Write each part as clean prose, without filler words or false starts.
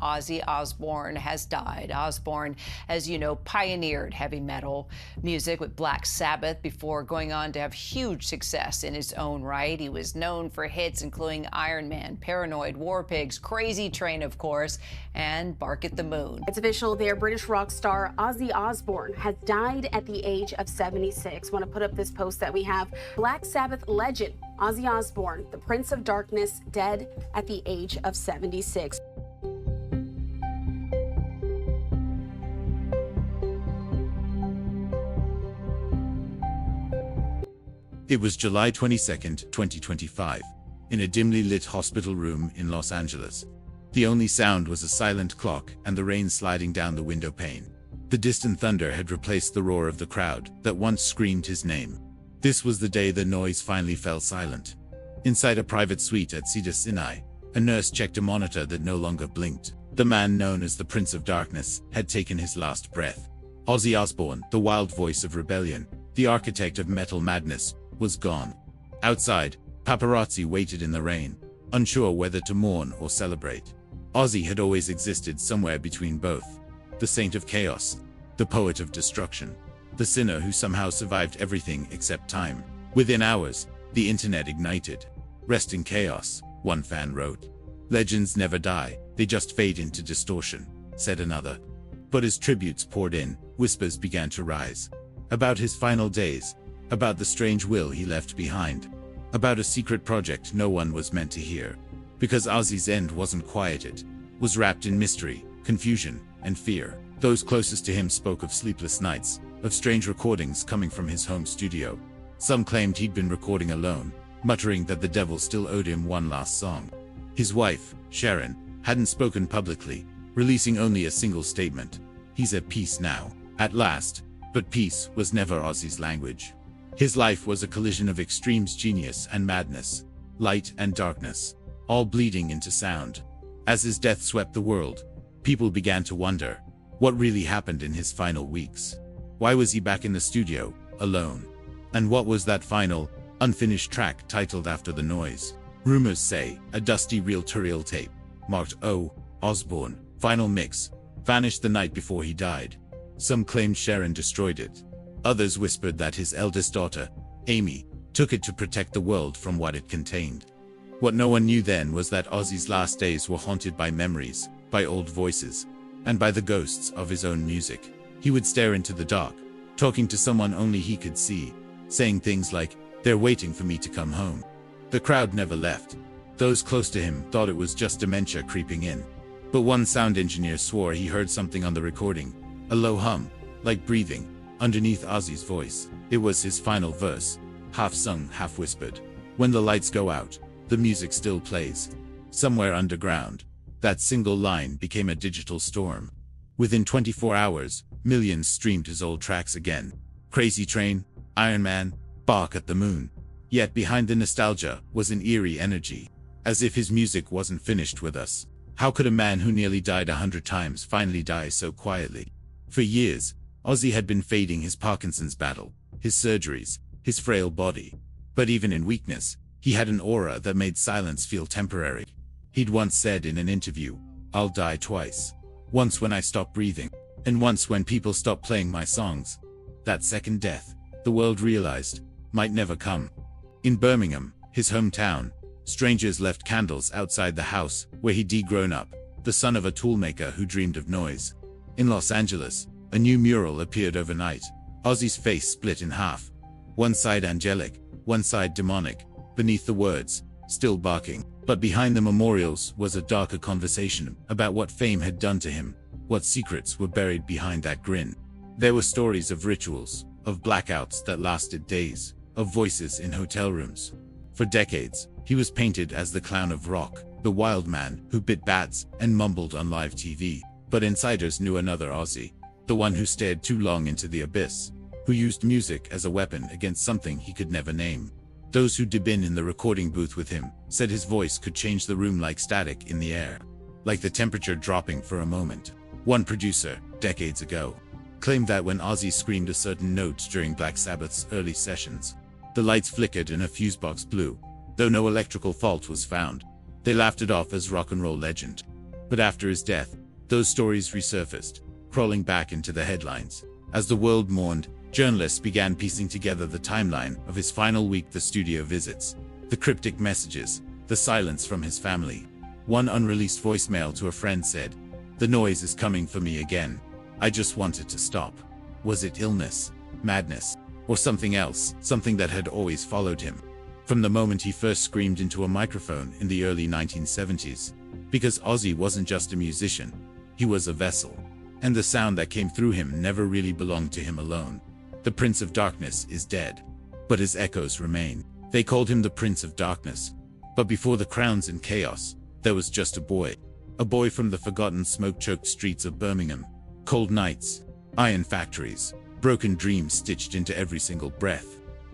Ozzy Osbourne has died. Osbourne, as you know, pioneered heavy metal music with Black Sabbath before going on to have huge success in his own right. He was known for hits including Iron Man, Paranoid, War Pigs, Crazy Train, of course, and Bark at the Moon. It's official there. British rock star Ozzy Osbourne has died at the age of 76. Want to put up this post that we have. Black Sabbath legend Ozzy Osbourne, the Prince of Darkness, dead at the age of 76. It was July 22nd, 2025, in a dimly lit hospital room in Los Angeles. The only sound was a silent clock and the rain sliding down the window pane. The distant thunder had replaced the roar of the crowd that once screamed his name. This was the day the noise finally fell silent. Inside a private suite at Cedars-Sinai, a nurse checked a monitor that no longer blinked. The man known as the Prince of Darkness had taken his last breath. Ozzy Osbourne, the wild voice of rebellion, the architect of metal madness, was gone. Outside, paparazzi waited in the rain, unsure whether to mourn or celebrate. Ozzy had always existed somewhere between both. The saint of chaos, the poet of destruction, the sinner who somehow survived everything except time. Within hours, the internet ignited. "Rest in chaos," one fan wrote. "Legends never die, they just fade into distortion," said another. But as tributes poured in, whispers began to rise. About his final days, about the strange will he left behind, about a secret project no one was meant to hear. Because Ozzy's end wasn't quieted, was wrapped in mystery, confusion, and fear. Those closest to him spoke of sleepless nights, of strange recordings coming from his home studio. Some claimed he'd been recording alone, muttering that the devil still owed him one last song. His wife, Sharon, hadn't spoken publicly, releasing only a single statement: "He's at peace now, at last." But peace was never Ozzy's language. His life was a collision of extremes, genius and madness, light and darkness, all bleeding into sound. As his death swept the world, people began to wonder, what really happened in his final weeks? Why was he back in the studio, alone? And what was that final, unfinished track titled after the noise? Rumors say a dusty reel-to-reel tape, marked O. Osbourne, Final Mix, vanished the night before he died. Some claimed Sharon destroyed it. Others whispered that his eldest daughter, Amy, took it to protect the world from what it contained. What no one knew then was that Ozzy's last days were haunted by memories, by old voices, and by the ghosts of his own music. He would stare into the dark, talking to someone only he could see, saying things like, "They're waiting for me to come home." The crowd never left. Those close to him thought it was just dementia creeping in. But one sound engineer swore he heard something on the recording, a low hum, like breathing, underneath Ozzy's voice. It was his final verse, half sung, half whispered. "When the lights go out, the music still plays. Somewhere underground." That single line became a digital storm. Within 24 hours, millions streamed his old tracks again. Crazy Train, Iron Man, Bark at the Moon. Yet behind the nostalgia was an eerie energy, as if his music wasn't finished with us. How could a man who nearly died 100 times finally die so quietly? For years, Ozzy had been fading his Parkinson's battle, his surgeries, his frail body. But even in weakness, he had an aura that made silence feel temporary. He'd once said in an interview, "I'll die twice. Once when I stop breathing, and once when people stop playing my songs." That second death, the world realized, might never come. In Birmingham, his hometown, strangers left candles outside the house where he'd grown up, the son of a toolmaker who dreamed of noise. In Los Angeles, a new mural appeared overnight, Ozzy's face split in half. One side angelic, one side demonic, beneath the words, "Still barking." But behind the memorials was a darker conversation about what fame had done to him, what secrets were buried behind that grin. There were stories of rituals, of blackouts that lasted days, of voices in hotel rooms. For decades, he was painted as the clown of rock, the wild man who bit bats and mumbled on live TV. But insiders knew another Ozzy, the one who stared too long into the abyss, who used music as a weapon against something he could never name. Those who'd been in the recording booth with him said his voice could change the room like static in the air, like the temperature dropping for a moment. One producer, decades ago, claimed that when Ozzy screamed a certain note during Black Sabbath's early sessions, the lights flickered and a fuse box blew, though no electrical fault was found. They laughed it off as rock and roll legend. But after his death, those stories resurfaced, crawling back into the headlines. As the world mourned, journalists began piecing together the timeline of his final week, the studio visits, the cryptic messages, the silence from his family. One unreleased voicemail to a friend said, "The noise is coming for me again. I just wanted to stop." Was it illness, madness, or something else, something that had always followed him? From the moment he first screamed into a microphone in the early 1970s. Because Ozzy wasn't just a musician, he was a vessel. And the sound that came through him never really belonged to him alone. The Prince of Darkness is dead, but his echoes remain. They called him the Prince of Darkness. But before the crowns and chaos, there was just a boy. A boy from the forgotten smoke-choked streets of Birmingham. Cold nights, iron factories, broken dreams stitched into every single breath.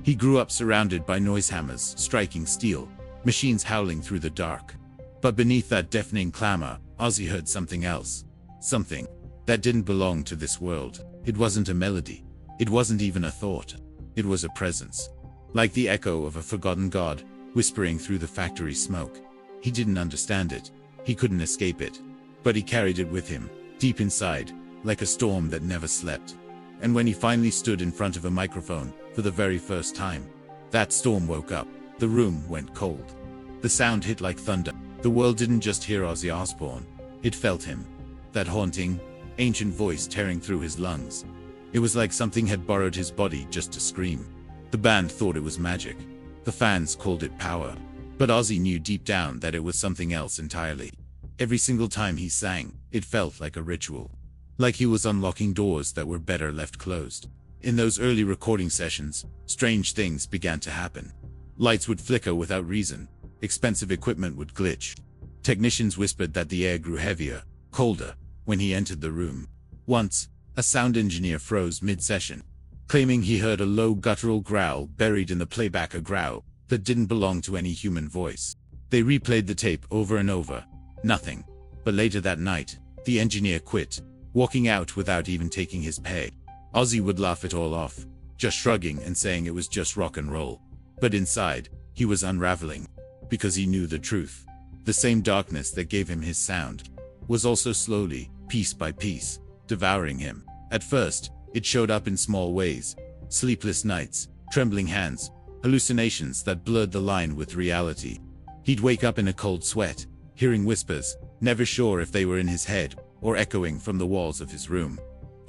He grew up surrounded by noise hammers striking steel, machines howling through the dark. But beneath that deafening clamor, Ozzy heard something else. Something that didn't belong to this world. It wasn't a melody. It wasn't even a thought. It was a presence. Like the echo of a forgotten god, whispering through the factory smoke. He didn't understand it. He couldn't escape it. But he carried it with him, deep inside, like a storm that never slept. And when he finally stood in front of a microphone, for the very first time, that storm woke up. The room went cold. The sound hit like thunder. The world didn't just hear Ozzy Osbourne. It felt him. That haunting, ancient voice tearing through his lungs. It was like something had borrowed his body just to scream. The band thought it was magic. The fans called it power. But Ozzy knew deep down that it was something else entirely. Every single time he sang, it felt like a ritual. Like he was unlocking doors that were better left closed. In those early recording sessions, strange things began to happen. Lights would flicker without reason. Expensive equipment would glitch. Technicians whispered that the air grew heavier, colder, when he entered the room. Once, a sound engineer froze mid-session, claiming he heard a low guttural growl buried in the playback, a growl that didn't belong to any human voice. They replayed the tape over and over. Nothing. But later that night, the engineer quit, walking out without even taking his pay. Ozzy would laugh it all off, just shrugging and saying it was just rock and roll. But inside, he was unraveling. Because he knew the truth. The same darkness that gave him his sound was also slowly, piece by piece, devouring him. At first, it showed up in small ways. Sleepless nights, trembling hands, hallucinations that blurred the line with reality. He'd wake up in a cold sweat, hearing whispers, never sure if they were in his head or echoing from the walls of his room.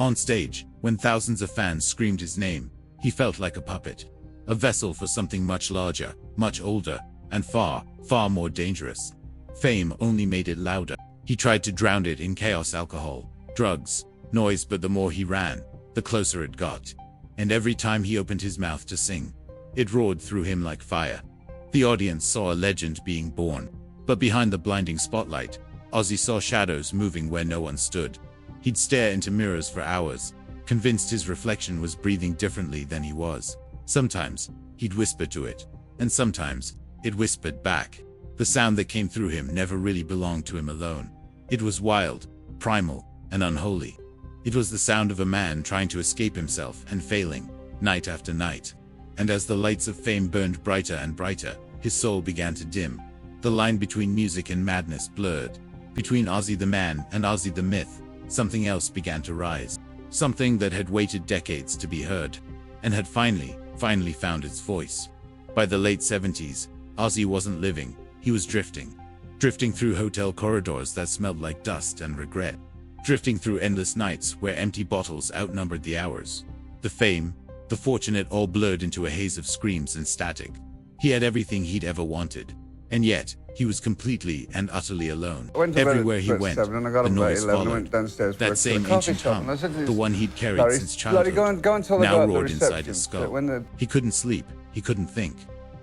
On stage, when thousands of fans screamed his name, he felt like a puppet. A vessel for something much larger, much older, and far, far more dangerous. Fame only made it louder. He tried to drown it in chaos, alcohol, drugs, noise, but the more he ran, the closer it got. And every time he opened his mouth to sing, it roared through him like fire. The audience saw a legend being born. But behind the blinding spotlight, Ozzy saw shadows moving where no one stood. He'd stare into mirrors for hours, convinced his reflection was breathing differently than he was. Sometimes, he'd whisper to it, and sometimes, it whispered back. The sound that came through him never really belonged to him alone. It was wild, primal, and unholy. It was the sound of a man trying to escape himself and failing, night after night. And as the lights of fame burned brighter and brighter, his soul began to dim. The line between music and madness blurred. Between Ozzy the man and Ozzy the myth, something else began to rise. Something that had waited decades to be heard, and had finally found its voice. By the late 70s, Ozzy wasn't living, he was drifting. Drifting through hotel corridors that smelled like dust and regret. Drifting through endless nights where empty bottles outnumbered the hours. The fame, the fortune, it all blurred into a haze of screams and static. He had everything he'd ever wanted. And yet, he was completely and utterly alone. Everywhere he went, the noise followed. That same ancient hum, the one he'd carried since childhood, now roared inside his skull. He couldn't sleep, he couldn't think.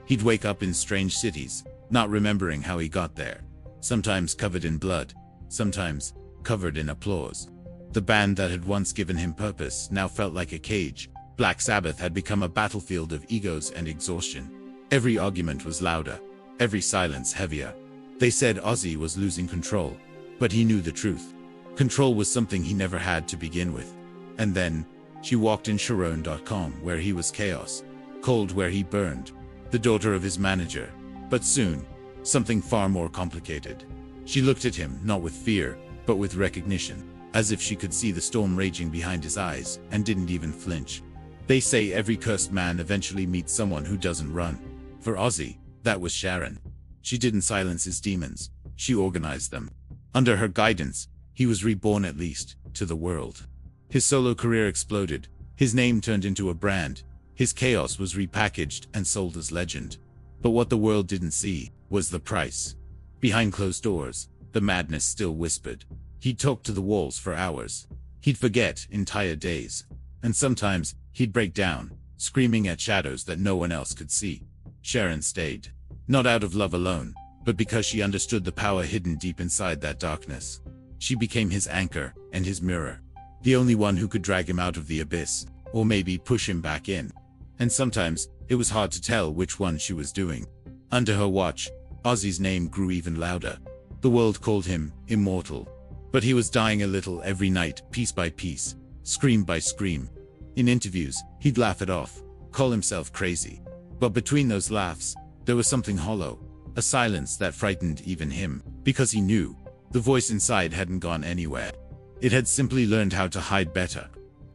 He'd wake up in strange cities, not remembering how he got there. Sometimes covered in blood, sometimes covered in applause. The band that had once given him purpose now felt like a cage. Black Sabbath had become a battlefield of egos and exhaustion. Every argument was louder, every silence heavier. They said Ozzy was losing control, but he knew the truth. Control was something he never had to begin with. And then, she walked in Sharon.com, where he was chaos, cold where he burned, the daughter of his manager. But soon, something far more complicated. She looked at him, not with fear, but with recognition, as if she could see the storm raging behind his eyes, and didn't even flinch. They say every cursed man eventually meets someone who doesn't run. For Ozzy, that was Sharon. She didn't silence his demons, she organized them. Under her guidance, he was reborn, at least, to the world. His solo career exploded, his name turned into a brand, his chaos was repackaged and sold as legend. But what the world didn't see was the price. Behind closed doors, the madness still whispered. He'd talk to the walls for hours. He'd forget entire days. And sometimes, he'd break down, screaming at shadows that no one else could see. Sharon stayed. Not out of love alone, but because she understood the power hidden deep inside that darkness. She became his anchor and his mirror. The only one who could drag him out of the abyss, or maybe push him back in. And sometimes, it was hard to tell which one she was doing. Under her watch, Ozzy's name grew even louder. The world called him immortal. But he was dying a little every night, piece by piece, scream by scream. In interviews, he'd laugh it off, call himself crazy. But between those laughs, there was something hollow, a silence that frightened even him, because he knew the voice inside hadn't gone anywhere. It had simply learned how to hide better.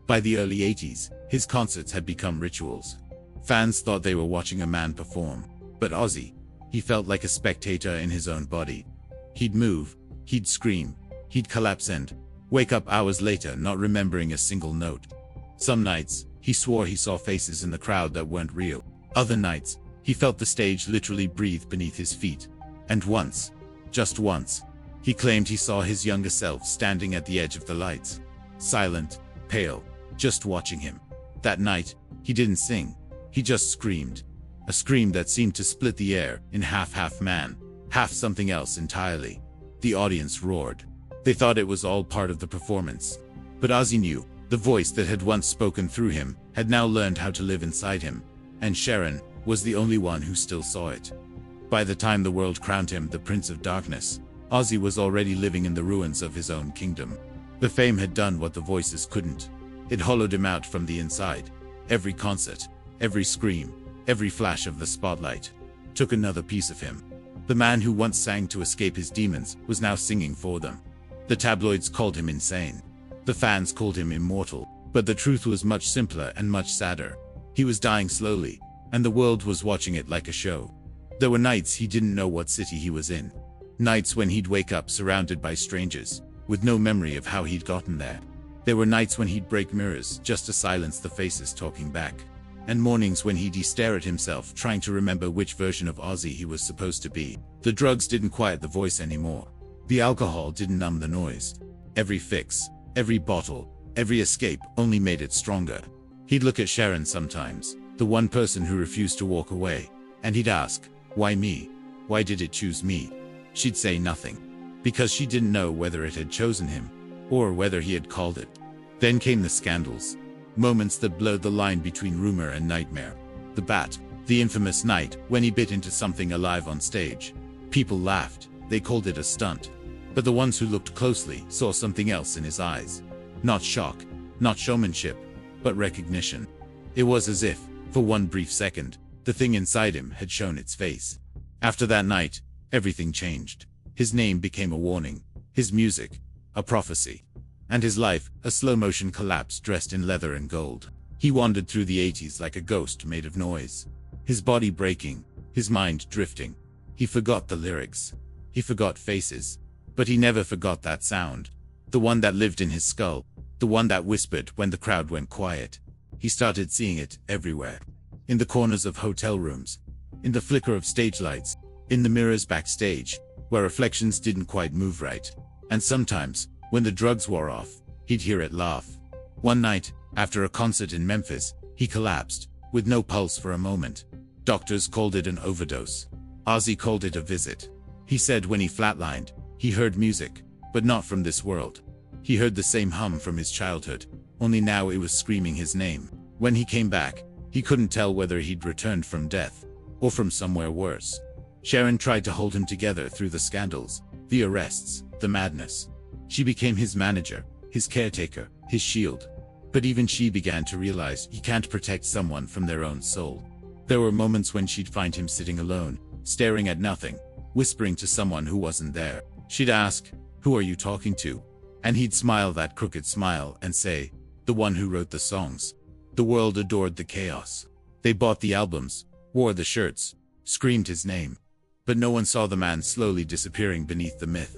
By the early 80s, his concerts had become rituals. Fans thought they were watching a man perform. But Ozzy, he felt like a spectator in his own body. He'd move, he'd scream, he'd collapse and wake up hours later not remembering a single note. Some nights, he swore he saw faces in the crowd that weren't real. Other nights, he felt the stage literally breathe beneath his feet. And once, just once, he claimed he saw his younger self standing at the edge of the lights. Silent, pale, just watching him. That night, he didn't sing. He just screamed. A scream that seemed to split the air in half man, half something else entirely. The audience roared. They thought it was all part of the performance. But Ozzy knew, the voice that had once spoken through him had now learned how to live inside him. And Sharon was the only one who still saw it. By the time the world crowned him the Prince of Darkness, Ozzy was already living in the ruins of his own kingdom. The fame had done what the voices couldn't. It hollowed him out from the inside. Every concert, every scream, every flash of the spotlight took another piece of him. The man who once sang to escape his demons was now singing for them. The tabloids called him insane. The fans called him immortal. But the truth was much simpler and much sadder. He was dying slowly, and the world was watching it like a show. There were nights he didn't know what city he was in. Nights when he'd wake up surrounded by strangers, with no memory of how he'd gotten there. There were nights when he'd break mirrors just to silence the faces talking back. And mornings when he'd stare at himself trying to remember which version of Ozzy he was supposed to be. The drugs didn't quiet the voice anymore. The alcohol didn't numb the noise. Every fix, every bottle, every escape only made it stronger. He'd look at Sharon sometimes, the one person who refused to walk away, and he'd ask, "Why me? Why did it choose me?" She'd say nothing, because she didn't know whether it had chosen him, or whether he had called it. Then came the scandals. Moments that blurred the line between rumor and nightmare. The bat, the infamous night when he bit into something alive on stage. People laughed, they called it a stunt. But the ones who looked closely saw something else in his eyes. Not shock, not showmanship, but recognition. It was as if, for one brief second, the thing inside him had shown its face. After that night, everything changed. His name became a warning, his music, a prophecy, and his life, a slow-motion collapse dressed in leather and gold. He wandered through the 80s like a ghost made of noise, his body breaking, his mind drifting. He forgot the lyrics. He forgot faces. But he never forgot that sound. The one that lived in his skull. The one that whispered when the crowd went quiet. He started seeing it everywhere. In the corners of hotel rooms. In the flicker of stage lights. In the mirrors backstage, where reflections didn't quite move right. And sometimes, when the drugs wore off, he'd hear it laugh. One night, after a concert in Memphis, he collapsed, with no pulse for a moment. Doctors called it an overdose. Ozzy called it a visit. He said when he flatlined, he heard music, but not from this world. He heard the same hum from his childhood, only now it was screaming his name. When he came back, he couldn't tell whether he'd returned from death, or from somewhere worse. Sharon tried to hold him together through the scandals, the arrests, the madness. She became his manager, his caretaker, his shield. But even she began to realize you can't protect someone from their own soul. There were moments when she'd find him sitting alone, staring at nothing, whispering to someone who wasn't there. She'd ask, "Who are you talking to?" And he'd smile that crooked smile and say, "The one who wrote the songs." The world adored the chaos. They bought the albums, wore the shirts, screamed his name. But no one saw the man slowly disappearing beneath the myth.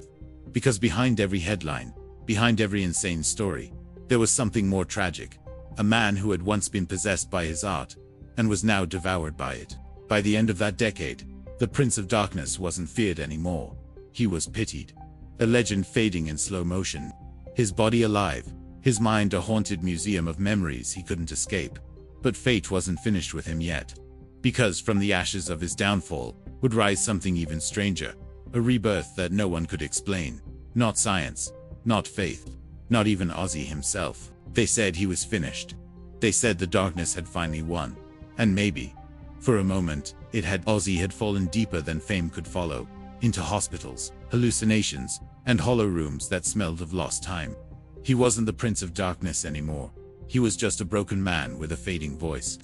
Because behind every headline, behind every insane story, there was something more tragic. A man who had once been possessed by his art, and was now devoured by it. By the end of that decade, the Prince of Darkness wasn't feared anymore. He was pitied. A legend fading in slow motion. His body alive, his mind a haunted museum of memories he couldn't escape. But fate wasn't finished with him yet. Because from the ashes of his downfall would rise something even stranger. A rebirth that no one could explain. Not science, not faith, not even Ozzy himself. They said he was finished. They said the darkness had finally won. And maybe, for a moment, Ozzy had fallen deeper than fame could follow. Into hospitals, hallucinations, and hollow rooms that smelled of lost time. He wasn't the Prince of Darkness anymore. He was just a broken man with a fading voice.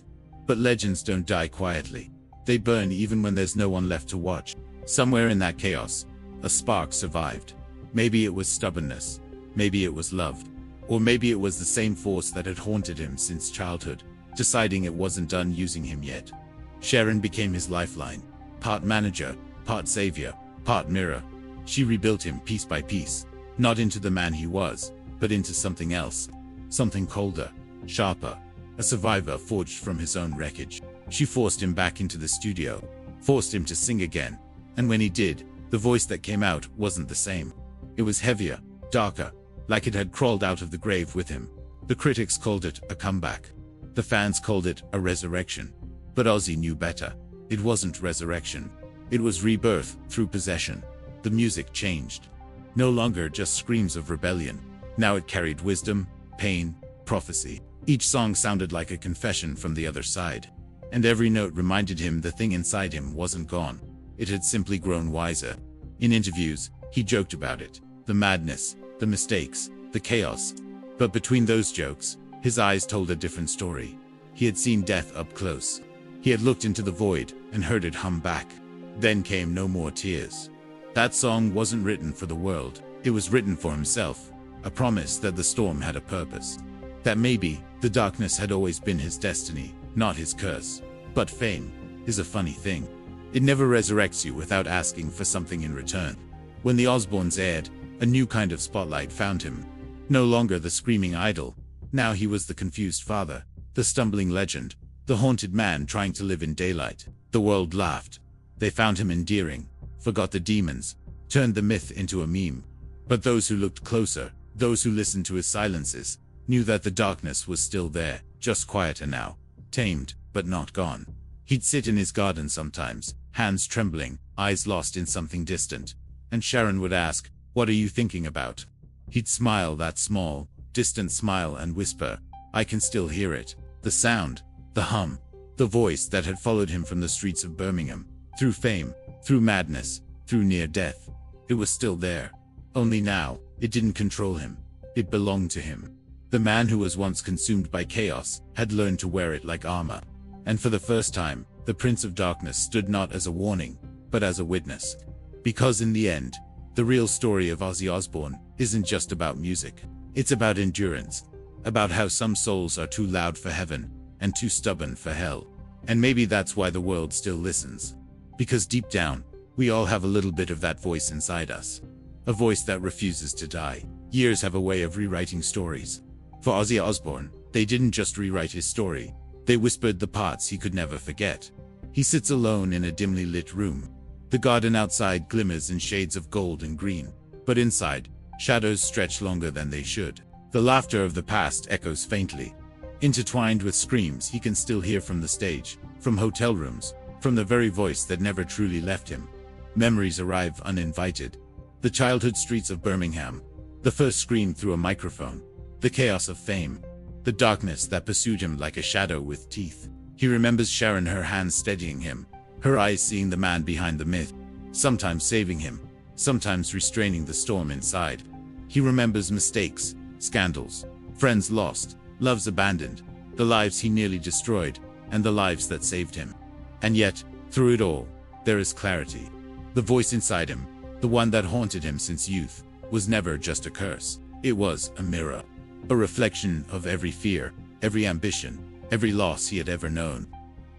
But legends don't die quietly. They burn even when there's no one left to watch. Somewhere in that chaos, a spark survived. Maybe it was stubbornness. Maybe it was love. Or maybe it was the same force that had haunted him since childhood, deciding it wasn't done using him yet. Sharon became his lifeline. Part manager, part savior, part mirror. She rebuilt him piece by piece. Not into the man he was, but into something else. Something colder, sharper. A survivor forged from his own wreckage. She forced him back into the studio. Forced him to sing again. And when he did, the voice that came out wasn't the same. It was heavier, darker, like it had crawled out of the grave with him. The critics called it a comeback. The fans called it a resurrection. But Ozzy knew better. It wasn't resurrection. It was rebirth through possession. The music changed. No longer just screams of rebellion. Now it carried wisdom, pain, prophecy. Each song sounded like a confession from the other side. And every note reminded him the thing inside him wasn't gone. It had simply grown wiser. In interviews, he joked about it. The madness, the mistakes, the chaos. But between those jokes, his eyes told a different story. He had seen death up close. He had looked into the void and heard it hum back. Then came No More Tears. That song wasn't written for the world. It was written for himself. A promise that the storm had a purpose. That maybe the darkness had always been his destiny, not his curse. But fame is a funny thing. It never resurrects you without asking for something in return. When the Osbournes aired, a new kind of spotlight found him. No longer the screaming idol. Now he was the confused father, the stumbling legend, the haunted man trying to live in daylight. The world laughed. They found him endearing, forgot the demons, turned the myth into a meme. But those who looked closer, those who listened to his silences, knew that the darkness was still there, just quieter now, tamed, but not gone. He'd sit in his garden sometimes, hands trembling, eyes lost in something distant. And Sharon would ask, "What are you thinking about?" He'd smile, that small, distant smile, and whisper, "I can still hear it." The sound, the hum, the voice that had followed him from the streets of Birmingham, through fame, through madness, through near death. It was still there. Only now, it didn't control him. It belonged to him. The man who was once consumed by chaos had learned to wear it like armor. And for the first time, the Prince of Darkness stood not as a warning, but as a witness. Because in the end, the real story of Ozzy Osbourne isn't just about music. It's about endurance. About how some souls are too loud for heaven, and too stubborn for hell. And maybe that's why the world still listens. Because deep down, we all have a little bit of that voice inside us. A voice that refuses to die. Years have a way of rewriting stories. For Ozzy Osbourne, they didn't just rewrite his story. They whispered the parts he could never forget. He sits alone in a dimly lit room. The garden outside glimmers in shades of gold and green. But inside, shadows stretch longer than they should. The laughter of the past echoes faintly. Intertwined with screams he can still hear from the stage, from hotel rooms, from the very voice that never truly left him. Memories arrive uninvited. The childhood streets of Birmingham. The first scream through a microphone. The chaos of fame. The darkness that pursued him like a shadow with teeth. He remembers Sharon, her hands steadying him, her eyes seeing the man behind the myth, sometimes saving him, sometimes restraining the storm inside. He remembers mistakes, scandals, friends lost, loves abandoned, the lives he nearly destroyed, and the lives that saved him. And yet, through it all, there is clarity. The voice inside him, the one that haunted him since youth, was never just a curse. It was a mirror, a reflection of every fear, every ambition, every loss he had ever known.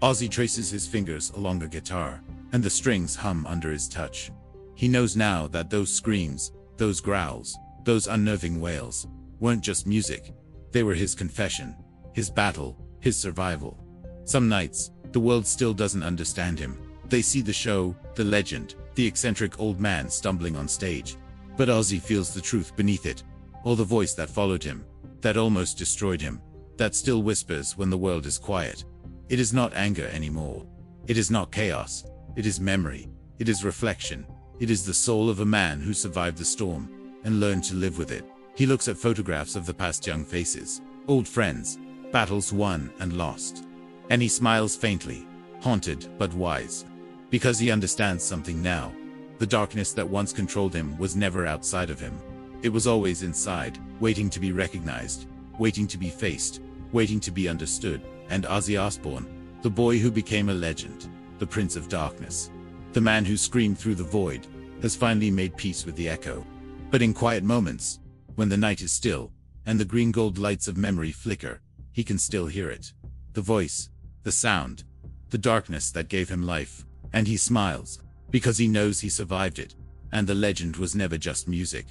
Ozzy traces his fingers along a guitar, and the strings hum under his touch. He knows now that those screams, those growls, those unnerving wails, weren't just music. They were his confession, his battle, his survival. Some nights, the world still doesn't understand him. They see the show, the legend, the eccentric old man stumbling on stage. But Ozzy feels the truth beneath it, or the voice that followed him, that almost destroyed him, that still whispers when the world is quiet. It is not anger anymore. It is not chaos. It is memory. It is reflection. It is the soul of a man who survived the storm and learned to live with it. He looks at photographs of the past, young faces, old friends, battles won and lost. And he smiles faintly, haunted but wise. Because he understands something now. The darkness that once controlled him was never outside of him. It was always inside, waiting to be recognized, waiting to be faced, waiting to be understood. And Ozzy Osbourne, the boy who became a legend, the Prince of Darkness, the man who screamed through the void, has finally made peace with the echo. But in quiet moments, when the night is still, and the green gold lights of memory flicker, he can still hear it. The voice, the sound, the darkness that gave him life. And he smiles, because he knows he survived it. And the legend was never just music.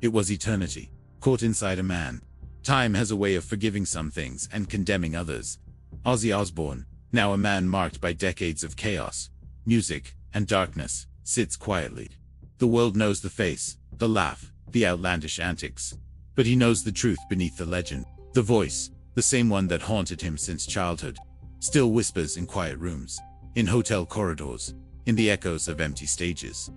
It was eternity, caught inside a man. Time has a way of forgiving some things and condemning others. Ozzy Osbourne, now a man marked by decades of chaos, music, and darkness, sits quietly. The world knows the face, the laugh, the outlandish antics. But he knows the truth beneath the legend. The voice, the same one that haunted him since childhood, still whispers in quiet rooms, in hotel corridors, in the echoes of empty stages.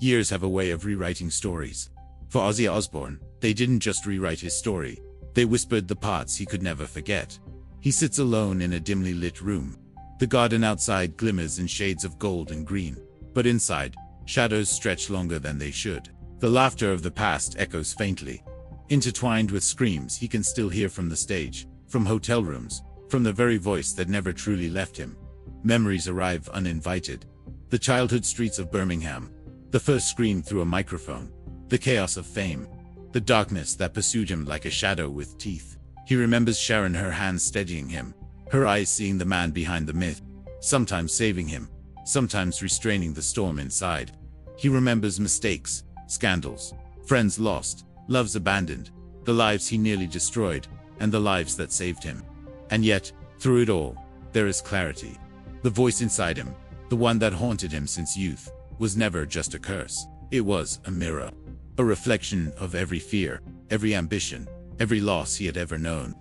Years have a way of rewriting stories. For Ozzy Osbourne, they didn't just rewrite his story, they whispered the parts he could never forget. He sits alone in a dimly lit room. The garden outside glimmers in shades of gold and green, but inside, shadows stretch longer than they should. The laughter of the past echoes faintly, intertwined with screams he can still hear from the stage, from hotel rooms, from the very voice that never truly left him. Memories arrive uninvited. The childhood streets of Birmingham, the first scream through a microphone, the chaos of fame, the darkness that pursued him like a shadow with teeth. He remembers Sharon, her hands steadying him, her eyes seeing the man behind the myth, sometimes saving him, sometimes restraining the storm inside. He remembers mistakes, scandals, friends lost, loves abandoned, the lives he nearly destroyed, and the lives that saved him. And yet, through it all, there is clarity. The voice inside him, the one that haunted him since youth, was never just a curse. It was a mirror, a reflection of every fear, every ambition, every loss he had ever known.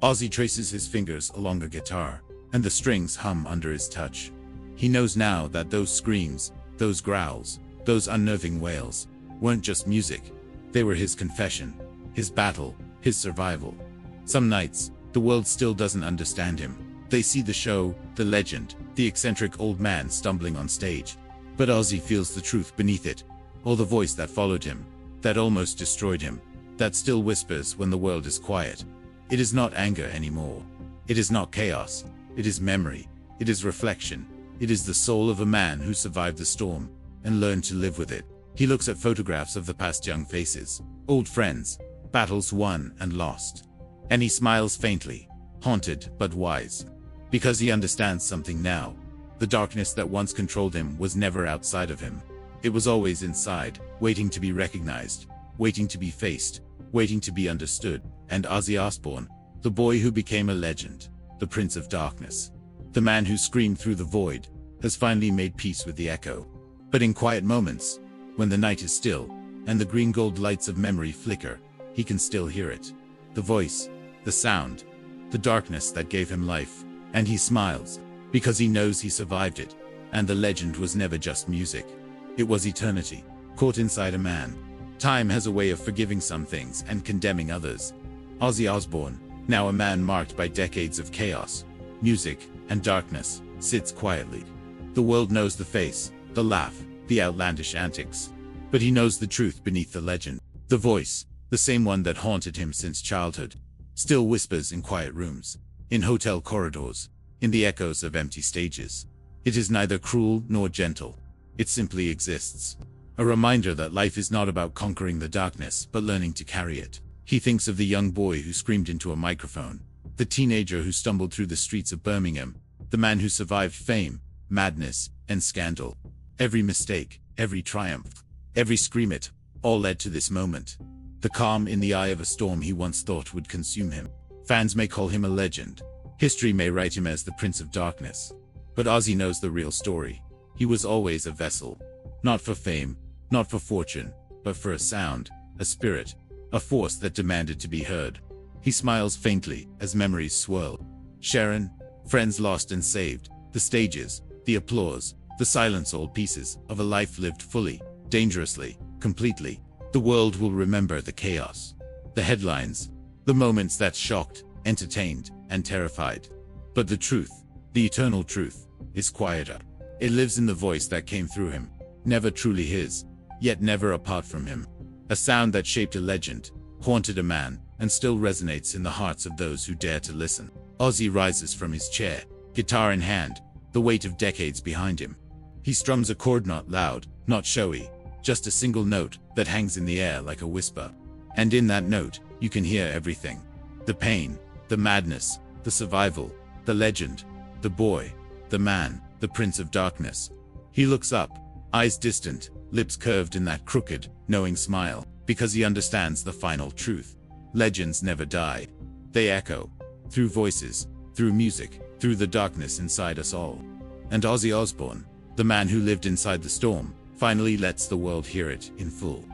Ozzy traces his fingers along a guitar, and the strings hum under his touch. He knows now that those screams, those growls, those unnerving wails, weren't just music. They were his confession, his battle, his survival. Some nights, the world still doesn't understand him. They see the show, the legend, the eccentric old man stumbling on stage. But Ozzy feels the truth beneath it, or the voice that followed him, that almost destroyed him, that still whispers when the world is quiet. It is not anger anymore. It is not chaos. It is memory. It is reflection. It is the soul of a man who survived the storm and learned to live with it. He looks at photographs of the past, young faces, old friends, battles won and lost. And he smiles faintly, haunted but wise. Because he understands something now. The darkness that once controlled him was never outside of him. It was always inside, waiting to be recognized, waiting to be faced, waiting to be understood. And Ozzy Osbourne, the boy who became a legend, the Prince of Darkness, the man who screamed through the void, has finally made peace with the echo. But in quiet moments, when the night is still, and the green gold lights of memory flicker, he can still hear it. The voice, the sound, the darkness that gave him life. And he smiles, because he knows he survived it. And the legend was never just music. It was eternity, caught inside a man. Time has a way of forgiving some things and condemning others. Ozzy Osbourne, now a man marked by decades of chaos, music, and darkness, sits quietly. The world knows the face, the laugh, the outlandish antics. But he knows the truth beneath the legend. The voice, the same one that haunted him since childhood, still whispers in quiet rooms, in hotel corridors, in the echoes of empty stages. It is neither cruel nor gentle. It simply exists. A reminder that life is not about conquering the darkness, but learning to carry it. He thinks of the young boy who screamed into a microphone, the teenager who stumbled through the streets of Birmingham, the man who survived fame, madness, and scandal. Every mistake, every triumph, every scream it, all led to this moment. The calm in the eye of a storm he once thought would consume him. Fans may call him a legend. History may write him as the Prince of Darkness. But Ozzy knows the real story. He was always a vessel. Not for fame, not for fortune, but for a sound, a spirit, a force that demanded to be heard. He smiles faintly as memories swirl. Sharon, friends lost and saved, the stages, the applause, the silence, all pieces of a life lived fully, dangerously, completely. The world will remember the chaos, the headlines, the moments that shocked, entertained, and terrified. But the truth, the eternal truth, is quieter. It lives in the voice that came through him, never truly his, yet never apart from him. A sound that shaped a legend, haunted a man, and still resonates in the hearts of those who dare to listen. Ozzy rises from his chair, guitar in hand, the weight of decades behind him. He strums a chord not loud, not showy, just a single note that hangs in the air like a whisper. And in that note, you can hear everything. The pain, the madness, the survival, the legend, the boy, the man, the Prince of Darkness. He looks up, eyes distant, lips curved in that crooked, knowing smile, because he understands the final truth. Legends never die. They echo. Through voices, through music, through the darkness inside us all. And Ozzy Osbourne, the man who lived inside the storm, finally lets the world hear it in full.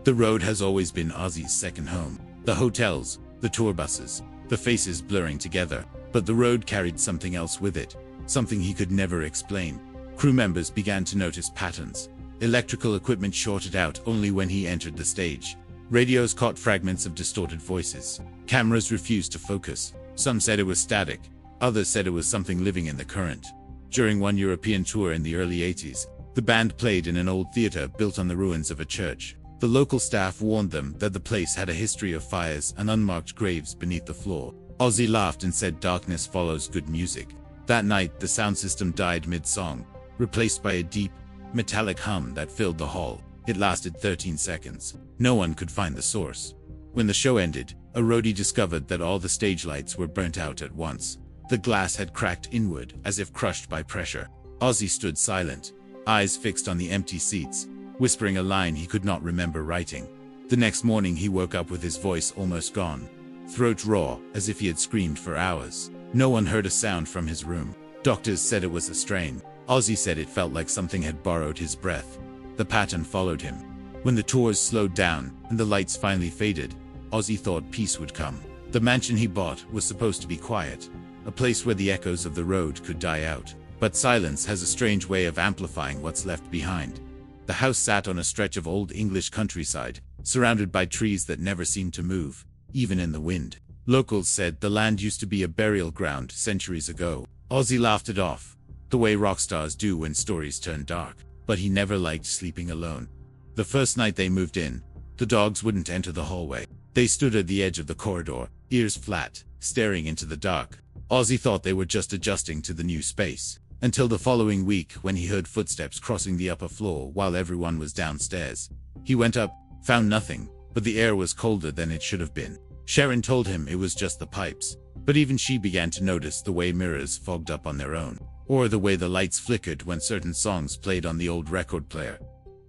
The road has always been Ozzy's second home. The hotels, the tour buses, the faces blurring together. But the road carried something else with it, something he could never explain. Crew members began to notice patterns. Electrical equipment shorted out only when he entered the stage. Radios caught fragments of distorted voices. Cameras refused to focus. Some said it was static. Others said it was something living in the current. During one European tour in the early 80s, the band played in an old theater built on the ruins of a church. The local staff warned them that the place had a history of fires and unmarked graves beneath the floor. Ozzy laughed and said darkness follows good music. That night, the sound system died mid-song, replaced by a deep, metallic hum that filled the hall. It lasted 13 seconds. No one could find the source. When the show ended, a roadie discovered that all the stage lights were burnt out at once. The glass had cracked inward, as if crushed by pressure. Ozzy stood silent, eyes fixed on the empty seats, whispering a line he could not remember writing. The next morning he woke up with his voice almost gone, throat raw, as if he had screamed for hours. No one heard a sound from his room. Doctors said it was a strain. Ozzy said it felt like something had borrowed his breath. The pattern followed him. When the tours slowed down and the lights finally faded, Ozzy thought peace would come. The mansion he bought was supposed to be quiet, a place where the echoes of the road could die out. But silence has a strange way of amplifying what's left behind. The house sat on a stretch of old English countryside, surrounded by trees that never seemed to move, even in the wind. Locals said the land used to be a burial ground centuries ago. Ozzy laughed it off, the way rock stars do when stories turn dark. But he never liked sleeping alone. The first night they moved in, the dogs wouldn't enter the hallway. They stood at the edge of the corridor, ears flat, staring into the dark. Ozzy thought they were just adjusting to the new space, until the following week when he heard footsteps crossing the upper floor while everyone was downstairs. He went up, found nothing, but the air was colder than it should have been. Sharon told him it was just the pipes, but even she began to notice the way mirrors fogged up on their own, or the way the lights flickered when certain songs played on the old record player.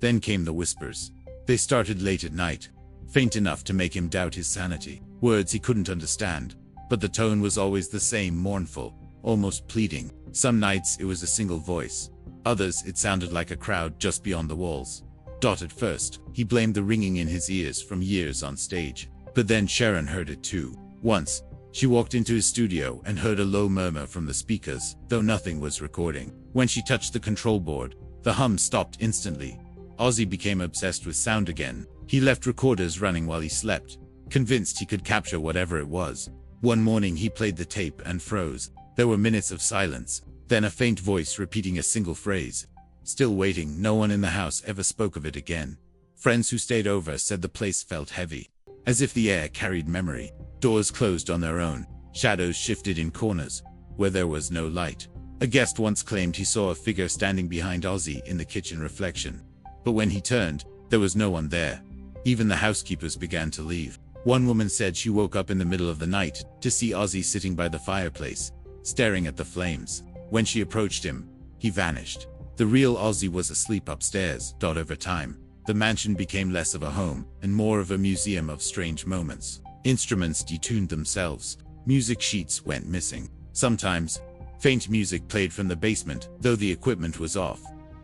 Then came the whispers. They started late at night, faint enough to make him doubt his sanity. Words he couldn't understand, but the tone was always the same, mournful, almost pleading. Some nights it was a single voice. Others it sounded like a crowd just beyond the walls. At first, he blamed the ringing in his ears from years on stage. But then Sharon heard it too. Once, she walked into his studio and heard a low murmur from the speakers, though nothing was recording. When she touched the control board, the hum stopped instantly. Ozzy became obsessed with sound again. He left recorders running while he slept, convinced he could capture whatever it was. One morning he played the tape and froze. There were minutes of silence, then a faint voice repeating a single phrase. Still waiting. No one in the house ever spoke of it again. Friends who stayed over said the place felt heavy, as if the air carried memory. Doors closed on their own. Shadows shifted in corners, where there was no light. A guest once claimed he saw a figure standing behind Ozzy in the kitchen reflection. But when he turned, there was no one there. Even the housekeepers began to leave. One woman said she woke up in the middle of the night to see Ozzy sitting by the fireplace, staring at the flames. When she approached him, he vanished. The real Ozzy was asleep upstairs. Over time, the mansion became less of a home and more of a museum of strange moments. Instruments detuned themselves. Music sheets went missing. Sometimes, faint music played from the basement, though the equipment was off.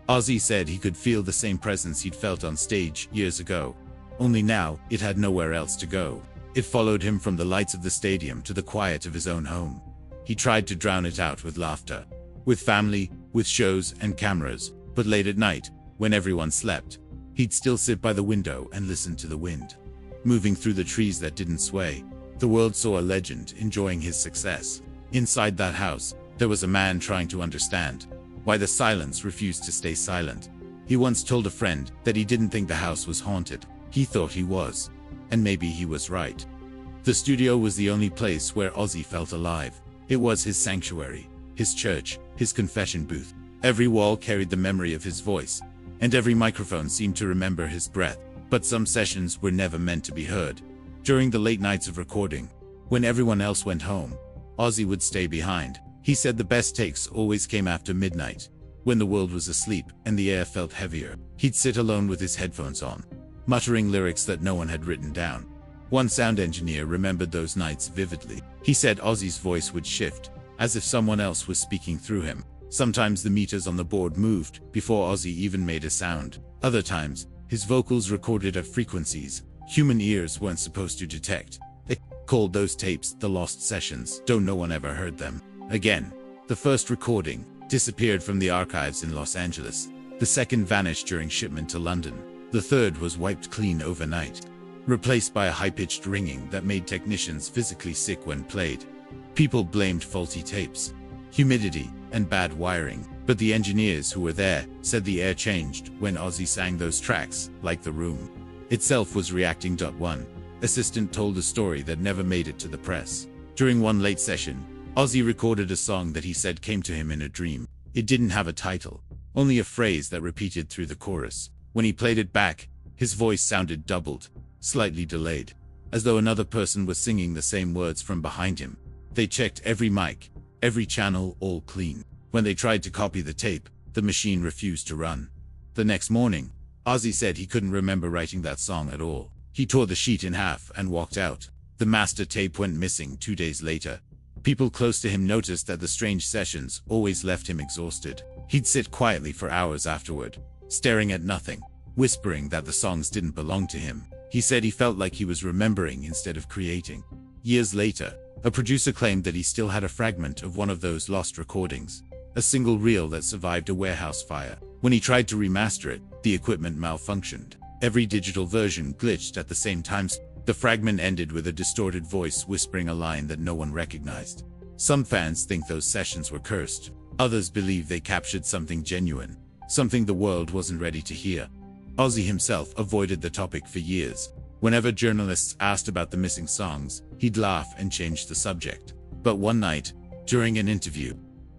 Ozzy said he could feel the same presence he'd felt on stage years ago. Only now, it had nowhere else to go. It followed him from the lights of the stadium to the quiet of his own home. He tried to drown it out with laughter, with family, with shows and cameras, but late at night, when everyone slept, he'd still sit by the window and listen to the wind moving through the trees that didn't sway. The world saw a legend enjoying his success. Inside that house, there was a man trying to understand why the silence refused to stay silent. He once told a friend that he didn't think the house was haunted. He thought he was. And maybe he was right. The studio was the only place where Ozzy felt alive. It was his sanctuary, his church, his confession booth. Every wall carried the memory of his voice, and every microphone seemed to remember his breath. But some sessions were never meant to be heard. During the late nights of recording, when everyone else went home, Ozzy would stay behind. He said the best takes always came after midnight, when the world was asleep and the air felt heavier. He'd sit alone with his headphones on, muttering lyrics that no one had written down. One sound engineer remembered those nights vividly. He said Ozzy's voice would shift, as if someone else was speaking through him. Sometimes the meters on the board moved before Ozzy even made a sound. Other times, his vocals recorded at frequencies human ears weren't supposed to detect. They called those tapes the lost sessions. No one ever heard them again. The first recording disappeared from the archives in Los Angeles. The second vanished during shipment to London. The third was wiped clean overnight, replaced by a high-pitched ringing that made technicians physically sick when played. People blamed faulty tapes, humidity, and bad wiring, but the engineers who were there said the air changed when Ozzy sang those tracks, like the room itself was reacting. One assistant told a story that never made it to the press. During one late session, Ozzy recorded a song that he said came to him in a dream. It didn't have a title, only a phrase that repeated through the chorus. When he played it back, his voice sounded doubled, slightly delayed, as though another person was singing the same words from behind him. They checked every mic, every channel, all clean. When they tried to copy the tape, the machine refused to run. The next morning, Ozzy said he couldn't remember writing that song at all. He tore the sheet in half and walked out. The master tape went missing 2 days later. People close to him noticed that the strange sessions always left him exhausted. He'd sit quietly for hours afterward, staring at nothing, whispering that the songs didn't belong to him. He said he felt like he was remembering instead of creating. Years later, a producer claimed that he still had a fragment of one of those lost recordings, a single reel that survived a warehouse fire. When he tried to remaster it, the equipment malfunctioned. Every digital version glitched at the same time. The fragment ended with a distorted voice whispering a line that no one recognized. Some fans think those sessions were cursed. Others believe they captured something genuine, something the world wasn't ready to hear. Ozzy himself avoided the topic for years. Whenever journalists asked about the missing songs, he'd laugh and change the subject. But one night, during an interview,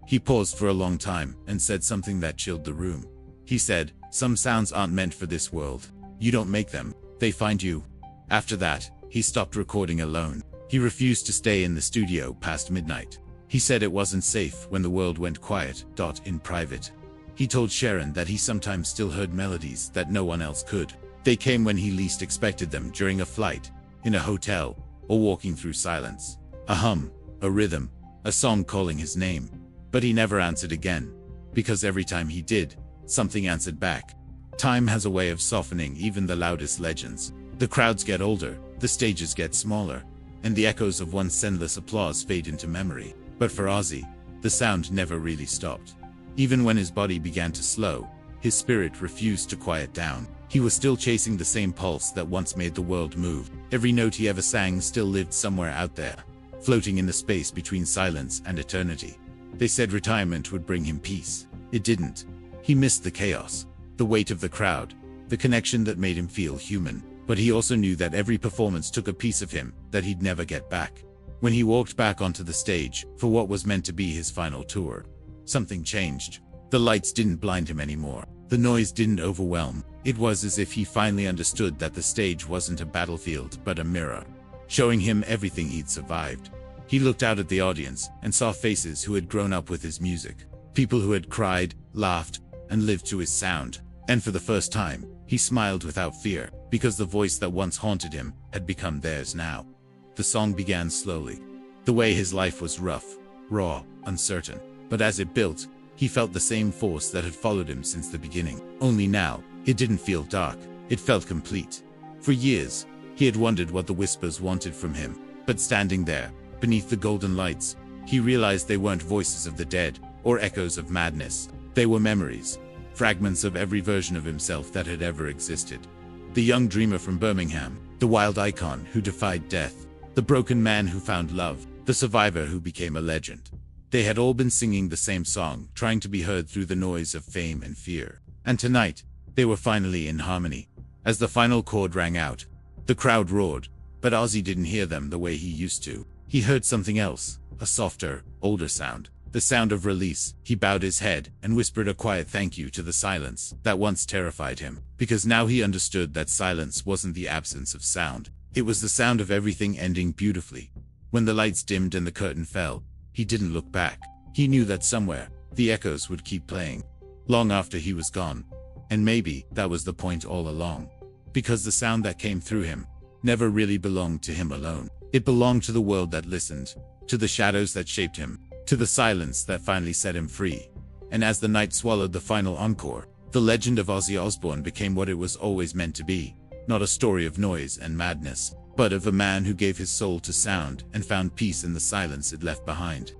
he paused for a long time and said something that chilled the room. He said, "Some sounds aren't meant for this world. You don't make them, they find you." After that, he stopped recording alone. He refused to stay in the studio past midnight. He said it wasn't safe when the world went quiet. In private, he told Sharon that he sometimes still heard melodies that no one else could. They came when he least expected them, during a flight, in a hotel, or walking through silence. A hum, a rhythm, a song calling his name. But he never answered again, because every time he did, something answered back. Time has a way of softening even the loudest legends. The crowds get older, the stages get smaller, and the echoes of once endless applause fade into memory. But for Ozzy, the sound never really stopped. Even when his body began to slow, his spirit refused to quiet down. He was still chasing the same pulse that once made the world move. Every note he ever sang still lived somewhere out there, floating in the space between silence and eternity. They said retirement would bring him peace. It didn't. He missed the chaos, the weight of the crowd, the connection that made him feel human. But he also knew that every performance took a piece of him that he'd never get back. When he walked back onto the stage for what was meant to be his final tour, something changed. The lights didn't blind him anymore. The noise didn't overwhelm. It was as if he finally understood that the stage wasn't a battlefield but a mirror, showing him everything he'd survived. He looked out at the audience and saw faces who had grown up with his music, people who had cried, laughed, and lived to his sound. And for the first time, he smiled without fear, because the voice that once haunted him had become theirs now. The song began slowly. The way his life was rough, raw, uncertain. But as it built, he felt the same force that had followed him since the beginning. Only now, it didn't feel dark. It felt complete. For years, he had wondered what the whispers wanted from him. But standing there, beneath the golden lights, he realized they weren't voices of the dead or echoes of madness. They were memories, fragments of every version of himself that had ever existed. The young dreamer from Birmingham, the wild icon who defied death, the broken man who found love, the survivor who became a legend. They had all been singing the same song, trying to be heard through the noise of fame and fear. And tonight, they were finally in harmony. As the final chord rang out, the crowd roared, but Ozzy didn't hear them the way he used to. He heard something else, a softer, older sound. The sound of release. He bowed his head and whispered a quiet thank you to the silence that once terrified him, because now he understood that silence wasn't the absence of sound. It was the sound of everything ending beautifully. When the lights dimmed and the curtain fell, he didn't look back. He knew that somewhere, the echoes would keep playing, long after he was gone. And maybe that was the point all along. Because the sound that came through him never really belonged to him alone. It belonged to the world that listened, to the shadows that shaped him, to the silence that finally set him free. And as the night swallowed the final encore, the legend of Ozzy Osbourne became what it was always meant to be. Not a story of noise and madness, but of a man who gave his soul to sound and found peace in the silence it left behind.